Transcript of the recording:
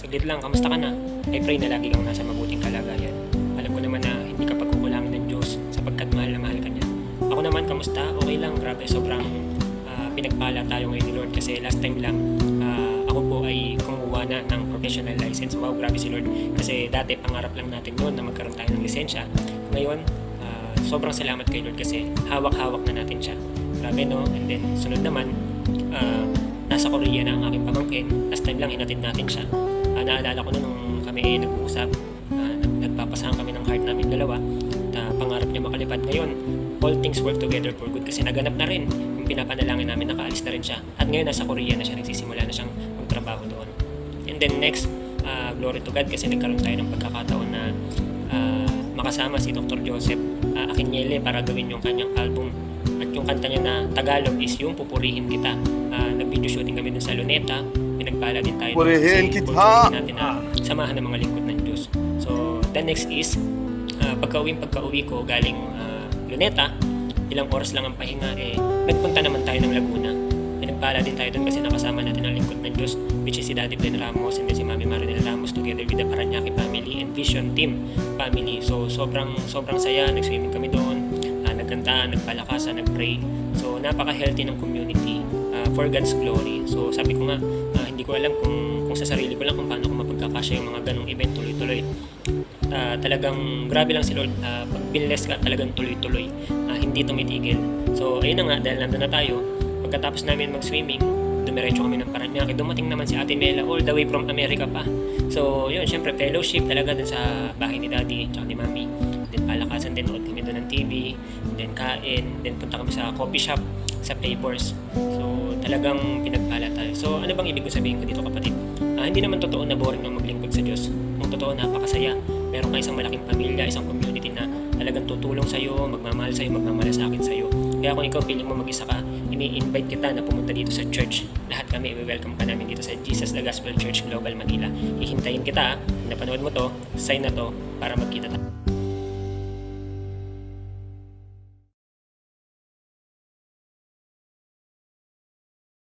Saglit lang, kamusta ka na? I pray na lagi kang nasa mabuting kalagayan. Alam ko naman na hindi ka pagkukulangin ng Diyos sapagkat mahal na mahal ka niya. Ako naman, kamusta? Okay lang, grabe, sobrang pinagpala tayo ngayon ni Lord kasi last time lang ako po ay kumuha na ng professional license. Wow, grabe si Lord. Kasi dati pangarap lang natin noon na magkaroon tayo ng lisensya. Ngayon, sobrang salamat kay Lord kasi hawak-hawak na natin siya. Grabe no? And then sunod naman, nasa Korea na ang aking pamangkin. Last time lang hinatid natin siya. Naalala ko na nung kami nag-uusap, nagpapasahan kami ng heart namin dalawa. Pangarap niya makalipad ngayon. All things work together for good kasi naganap na rin. Yung pinapanalangin namin, nakaalis na rin siya. At ngayon nasa Korea na siya, nagsisimula na siyang magtrabaho doon. And then next, glory to God kasi nagkaroon tayo ng pagkakataon na makasama si Dr. Joseph Akinyele para gawin yung kanyang album. At yung kanta niya na Tagalog is yung Pupurihin Kita. Nag-video shooting kami dun sa Luneta. Pinagpala din tayo Pupurihin kasi kita! natin na samahan ng mga lingkod ng Diyos. So, the next is pagka-uwi ko galing Luneta, ilang oras lang ang pahinga, nagpunta naman tayo ng Laguna. Pinagpala din tayo doon kasi nakasama natin ang lingkod ng Diyos, which is si Daddy Ben Ramos and then si Mami Marinel Ramos together with the Paranaque family and Vision Team family. So sobrang saya, nag-swimming kami doon, nagkanta, nagpalakasan, nag-pray. So napaka-healthy ng community for God's glory. So sabi ko nga, hindi ko alam kung sa sarili ko lang kung paano ko mapagkakasya yung mga ganong event tuloy-tuloy. Talagang grabe lang si Lord. Pag binless ka, talagang tuloy-tuloy. Hindi tumitigil. So ayun na nga, dahil nandun na tayo, pagkatapos namin mag-swimming, dumiretso kami ng Paranaque. Dumating naman si Ate Mela all the way from America pa. So yun, syempre fellowship talaga dun sa bahay ni Daddy at ni Mami. Then palakasan din, nood kami doon ng TV, then kain, then punta kami sa coffee shop, sa Flavors. So talagang pinagpala tayo. So ano bang ibig ko sabihin ko dito, kapatid? Hindi naman totoo na boring na maglingkod sa Diyos. Kung totoo, napakasaya. Meron ka isang malaking pamilya, isang community na talagang tutulong sa'yo, magmamahal sa'yo, magmamalasakit sa'yo. Kaya kung ikaw piling mo mag-isa ka, ini-invite kita na pumunta dito sa church. Lahat kami, i-welcome ka namin dito sa Jesus the Gospel Church Global Manila. Hihintayin kita, napanood mo to, sign na to, para magkita tayo.